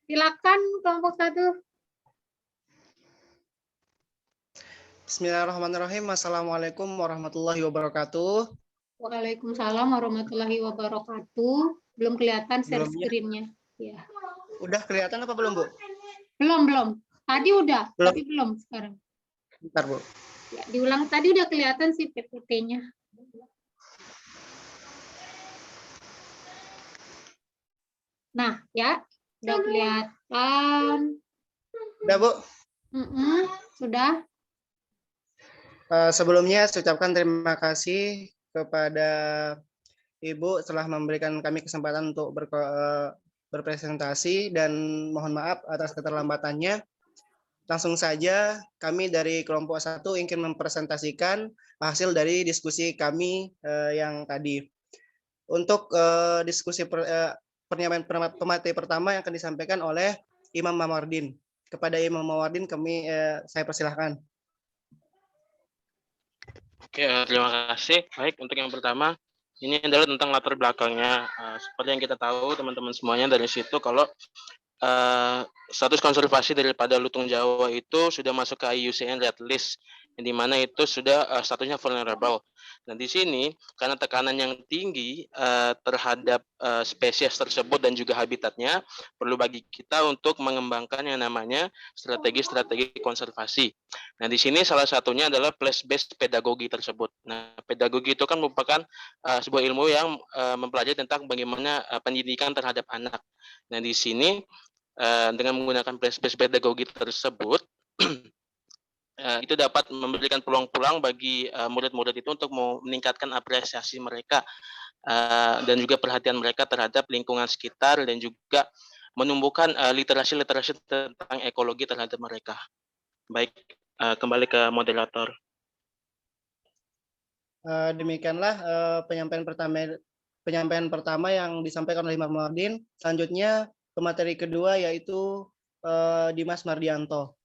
Silakan kelompok 1. Bismillahirrahmanirrahim. Assalamualaikum warahmatullahi wabarakatuh. Waalaikumsalam warahmatullahi wabarakatuh. Belum kelihatan share Belum ya? screen-nya. Ya. Udah kelihatan apa belum, Bu? Belum. Tadi udah, Belum. tapi belum sekarang. Bentar, Bu. Ya, diulang tadi udah kelihatan sih PPT-nya. Nah, ya, udah kelihatan. Udah, Bu? Sudah. Sebelumnya saya ucapkan terima kasih kepada Ibu telah memberikan kami kesempatan untuk berpresentasi dan mohon maaf atas keterlambatannya. Langsung saja kami dari kelompok 1 ingin mempresentasikan hasil dari diskusi kami yang tadi. Untuk diskusi penyampaian pemateri pertama yang akan disampaikan oleh Imam Mawardin. Kepada Imam Mawardin saya persilahkan. Oke, terima kasih. Baik, untuk yang pertama, ini adalah tentang latar belakangnya. Seperti yang kita tahu, teman-teman semuanya dari situ, kalau status konservasi daripada lutung Jawa itu sudah masuk ke IUCN Red List, yang dimana itu sudah statusnya vulnerable. Nah, di sini karena tekanan yang tinggi terhadap spesies tersebut dan juga habitatnya, perlu bagi kita untuk mengembangkan yang namanya strategi-strategi konservasi. Nah, di sini salah satunya adalah place-based pedagogi tersebut. Nah, pedagogi itu kan merupakan sebuah ilmu yang mempelajari tentang bagaimana pendidikan terhadap anak. Nah, di sini dengan menggunakan place-based pedagogi tersebut, itu dapat memberikan peluang-peluang bagi murid-murid itu untuk meningkatkan apresiasi mereka dan juga perhatian mereka terhadap lingkungan sekitar dan juga menumbuhkan literasi-literasi tentang ekologi terhadap mereka. Baik, kembali ke moderator. Demikianlah penyampaian pertama yang disampaikan oleh Imam Mawardin. Selanjutnya pemateri kedua yaitu Dimas Mardianto.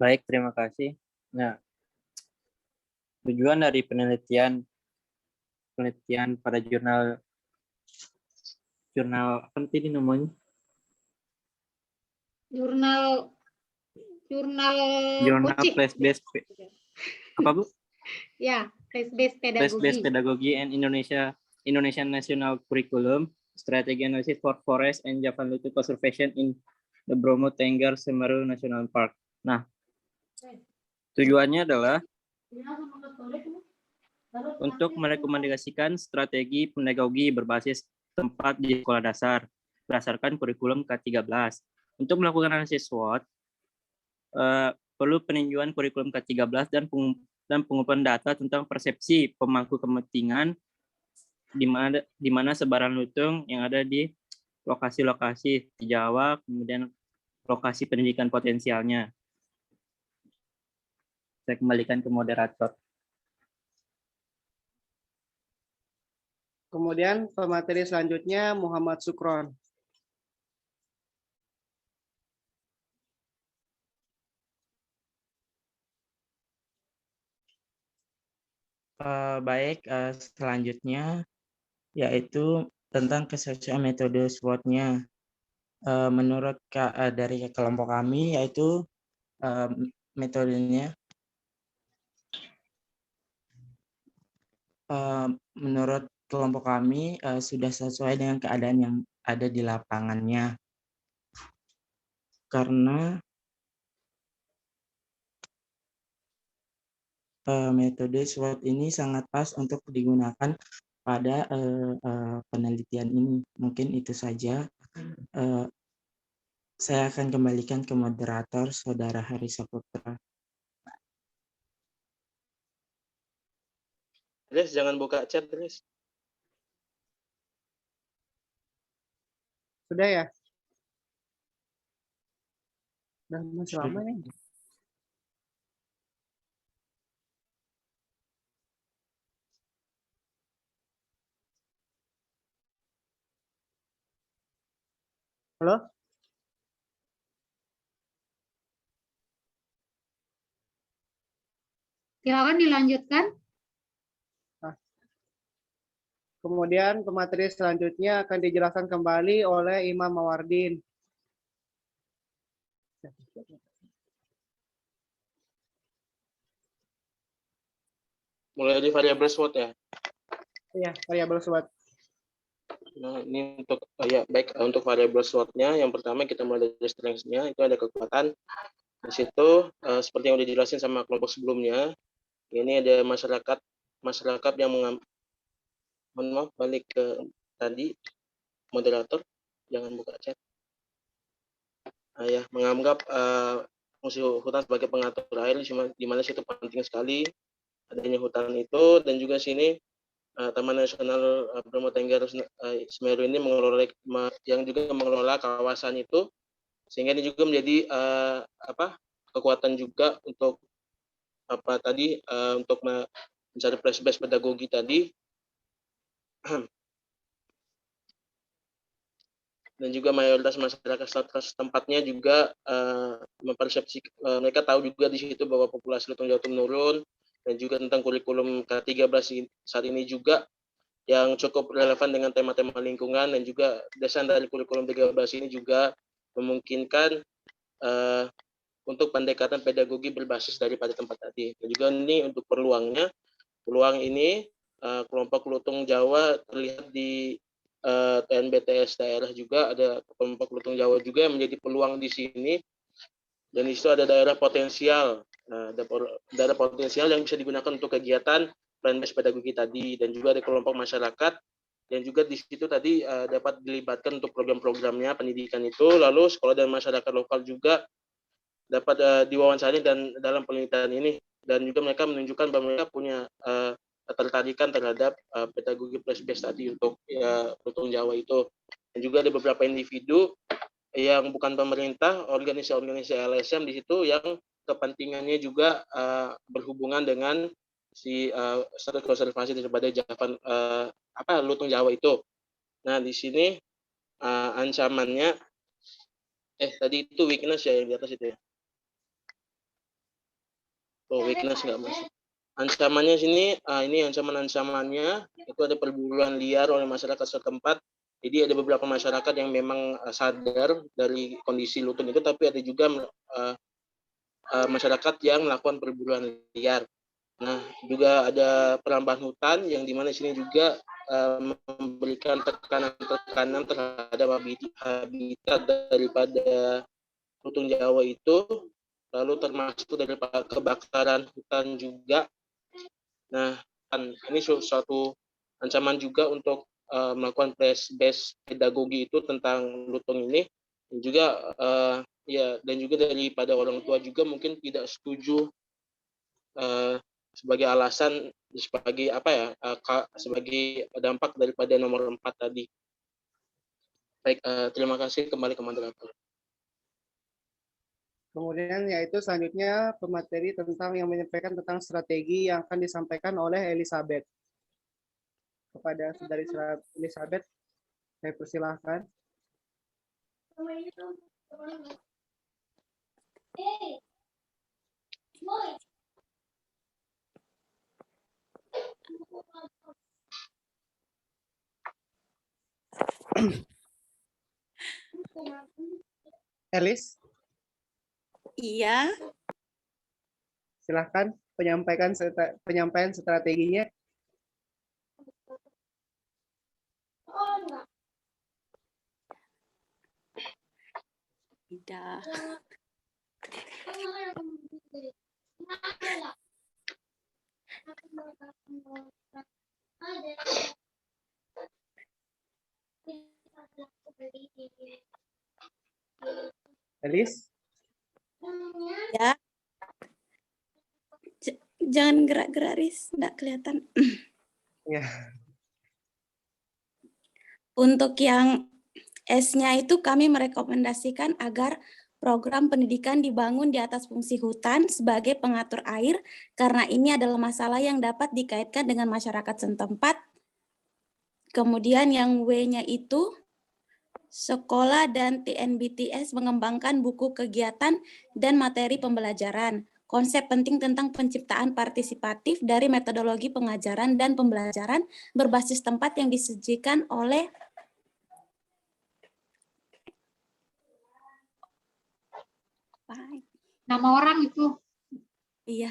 Baik, terima kasih. Nah, tujuan dari penelitian pada jurnal apa tadi namanya? Jurnal place-based apa, Bu? Ya, place-based pedagogi. Place-based pedagogy and Indonesian National Curriculum, Strategy Analysis for Forest and Javan Lutung Conservation in the Bromo Tengger Semeru National Park. Nah, tujuannya adalah untuk merekomendasikan strategi pedagogi berbasis tempat di sekolah dasar berdasarkan kurikulum K13. Untuk melakukan analisis SWOT, perlu peninjauan kurikulum K13 dan pengumpulan data tentang persepsi pemangku kepentingan di mana sebaran lutung yang ada di lokasi-lokasi di Jawa, kemudian lokasi pendidikan potensialnya. Saya kembalikan ke moderator. Kemudian pemateri selanjutnya Muhammad Sukron. Baik, selanjutnya yaitu tentang kesesuaian metode SWOT-nya. Menurut dari kelompok kami yaitu metodenya menurut kelompok kami sudah sesuai dengan keadaan yang ada di lapangannya. Karena metode SWOT ini sangat pas untuk digunakan pada penelitian ini. Mungkin itu saja. Saya akan kembalikan ke moderator, Saudara Hari Saputra. Riz, jangan buka chat, Riz. Sudah ya? Udah masih lama nih. Halo? Silakan dilanjutkan. Kemudian pemateri selanjutnya akan dijelaskan kembali oleh Imam Mawardin. Mulai dari variabel SWOT ya. Iya, variabel SWOT. Nah, ini untuk ya baik untuk variabel SWOT-nya yang pertama kita mulai dari strength-nya itu ada kekuatan. Di situ seperti yang udah dijelasin sama kelompok sebelumnya, ini ada masyarakat yang mohon maaf balik ke tadi moderator jangan buka chat. Ya, menganggap fungsi hutan sebagai pengatur air di mana situ penting sekali adanya hutan itu, dan juga sini Taman Nasional Bromo Tengger Semeru ini yang juga mengelola kawasan itu, sehingga ini juga menjadi kekuatan juga untuk untuk mencari place-based pedagogi tadi. Dan juga mayoritas masyarakat setempatnya juga mereka tahu juga di situ bahwa populasi lutung Jawa itu menurun, dan juga tentang kurikulum K13 saat ini juga yang cukup relevan dengan tema-tema lingkungan, dan juga desain dari kurikulum 13 ini juga memungkinkan untuk pendekatan pedagogi berbasis daripada tempat tadi. Dan juga ini untuk peluang ini kelompok lutung Jawa terlihat di TNBTS daerah juga ada kelompok lutung Jawa juga yang menjadi peluang di sini, dan di situ ada daerah potensial. Nah, daerah potensial yang bisa digunakan untuk kegiatan plan-based pedagogi tadi, dan juga ada kelompok masyarakat yang juga di situ tadi dapat dilibatkan untuk program-programnya pendidikan itu, lalu sekolah dan masyarakat lokal juga dapat diwawancari dan dalam penelitian ini, dan juga mereka menunjukkan bahwa mereka punya ketertarikan terhadap pedagogi place-based tadi untuk lutung Jawa itu. Dan juga ada beberapa individu yang bukan pemerintah, organisasi LSM di situ yang kepentingannya juga berhubungan dengan si status konservasi daripada lutung Jawa itu. Nah, di sini ancamannya tadi itu weakness ya yang di atas itu ya. Weakness nggak masuk. Ancamannya sini, ini ancamannya itu ada perburuan liar oleh masyarakat setempat. Jadi ada beberapa masyarakat yang memang sadar dari kondisi lutung itu, tapi ada juga masyarakat yang melakukan perburuan liar. Nah, juga ada perambahan hutan yang dimana sini juga memberikan tekanan terhadap habitat daripada lutung Jawa itu, lalu termasuk dari kebakaran hutan juga. Nah, ini suatu ancaman juga untuk melakukan place-based pedagogi itu tentang lutung ini, dan juga dan juga daripada orang tua juga mungkin tidak setuju sebagai alasan sebagai sebagai dampak daripada nomor 4 tadi. Baik, terima kasih, kembali ke moderator. Kemudian yaitu selanjutnya pemateri tentang yang menyampaikan tentang strategi yang akan disampaikan oleh Elizabeth. Kepada saudari Elizabeth, saya persilahkan. Elis? Iya. Silahkan penyampaian strateginya. Tidak. Elis? Ya. Jangan gerak-gerak, Riz. Nggak kelihatan. Ya. Untuk yang S-nya itu kami merekomendasikan agar program pendidikan dibangun di atas fungsi hutan sebagai pengatur air, karena ini adalah masalah yang dapat dikaitkan dengan masyarakat setempat. Kemudian yang W-nya itu, sekolah dan TNBTS mengembangkan buku kegiatan dan materi pembelajaran. konsep penting tentang penciptaan partisipatif dari metodologi pengajaran dan pembelajaran berbasis tempat yang disajikan oleh Nama orang itu. Iya.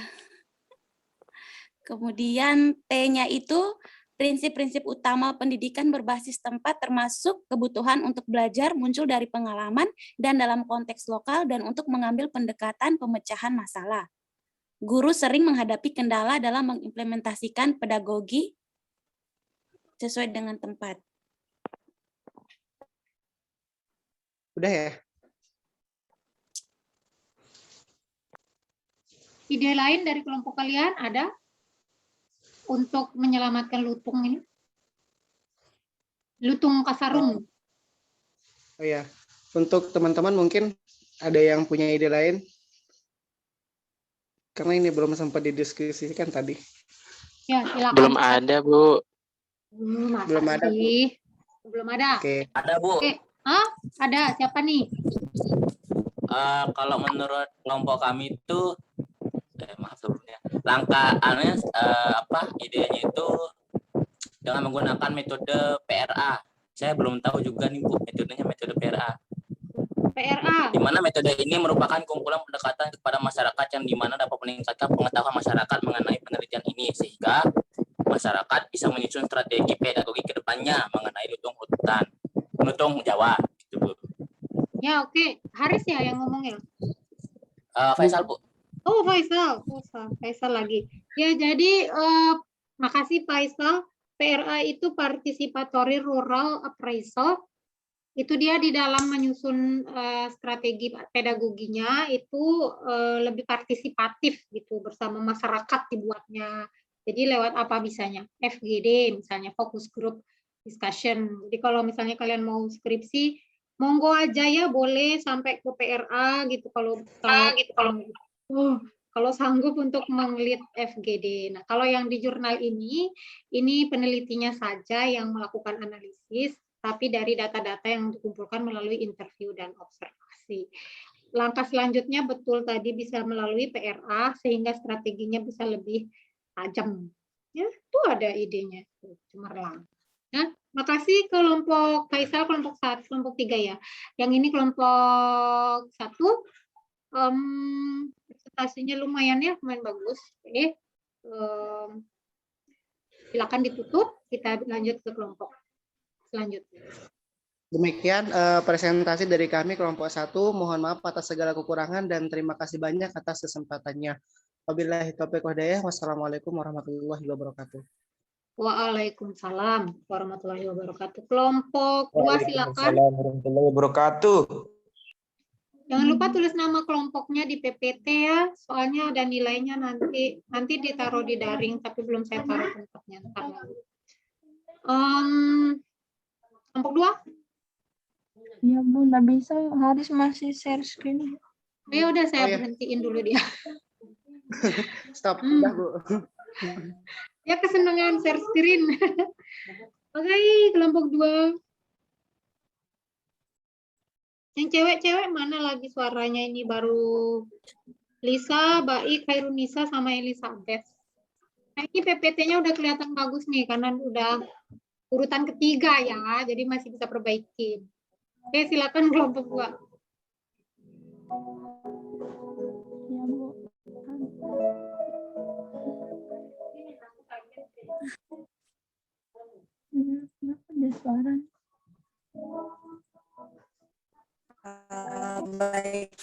Kemudian T-nya itu prinsip-prinsip utama pendidikan berbasis tempat termasuk kebutuhan untuk belajar muncul dari pengalaman dan dalam konteks lokal dan untuk mengambil pendekatan pemecahan masalah. Guru sering menghadapi kendala dalam mengimplementasikan pedagogi sesuai dengan tempat. Udah ya? Ide lain dari kelompok kalian ada untuk menyelamatkan lutung ini? Lutung Kasarung. Oh ya, untuk teman-teman mungkin ada yang punya ide lain? Karena ini belum sempat didiskusikan tadi. Ya, silakan. Belum ada, Bu. Belum ada, Bu. Belum ada. Oke. Ada, Bu. Oke. Hah? Ada. Siapa nih? Kalau menurut kelompok kami itu, maaf sebelumnya, langkah idenya itu dengan menggunakan metode PRA. Saya belum tahu juga nih, Bu, metodenya metode PRA. PRA. Di mana metode ini merupakan kumpulan pendekatan kepada masyarakat yang di mana dapat meningkatkan pengetahuan masyarakat mengenai penelitian ini sehingga masyarakat bisa menyusun strategi pedagogi ke depannya mengenai lutung Jawa. Gitu, Bu. Ya, oke. Haris ya yang ngomongnya. Faisal, Bu. Oh, Faisal lagi. Ya, jadi makasih Faisal. PRA itu Participatory Rural Appraisal. Itu dia di dalam menyusun strategi pedagoginya itu lebih partisipatif gitu, bersama masyarakat dibuatnya. Jadi lewat apa bisanya? FGD misalnya, focus group discussion. Jadi kalau misalnya kalian mau skripsi, monggo aja ya, boleh sampai ke PRA gitu kalau sanggup untuk menglead FGD. Nah, kalau yang di jurnal ini penelitinya saja yang melakukan analisis, tapi dari data-data yang dikumpulkan melalui interview dan observasi. Langkah selanjutnya betul tadi bisa melalui PRA sehingga strateginya bisa lebih tajam. Ya, itu ada idenya, cemerlang. Nah, makasih kelompok Faisal, kelompok 1, kelompok 3 ya. Yang ini kelompok 1, presentasinya lumayan ya, lumayan bagus. Oke. Silakan ditutup, kita lanjut ke kelompok selanjutnya. Demikian presentasi dari kami kelompok 1. Mohon maaf atas segala kekurangan dan terima kasih banyak atas kesempatannya. Wabillahi taufiq wal hidayah. Wassalamualaikum warahmatullahi wabarakatuh. Waalaikumsalam warahmatullahi wabarakatuh. Kelompok 2 silakan. Waalaikumsalam warahmatullahi wabarakatuh. Jangan lupa tulis nama kelompoknya di PPT ya, soalnya ada nilainya nanti ditaruh di daring, tapi belum saya taruh tempatnya. Kelompok 2? Ya Bu, nggak bisa. Haris masih share screen. Ya udah, saya berhentiin dulu dia. Stop, udah Bu. Ya kesenangan share screen. Oke, kelompok 2. Yang cewek-cewek mana lagi suaranya ini? Baru Lisa, Baik, Khairunisa, sama Elizabeth. Nah, ini PPT-nya udah kelihatan bagus nih, karena udah urutan ketiga ya, jadi masih bisa perbaiki. Oke, silakan kelompok 2. Ya Bu. Kenapa ada suara? Baik,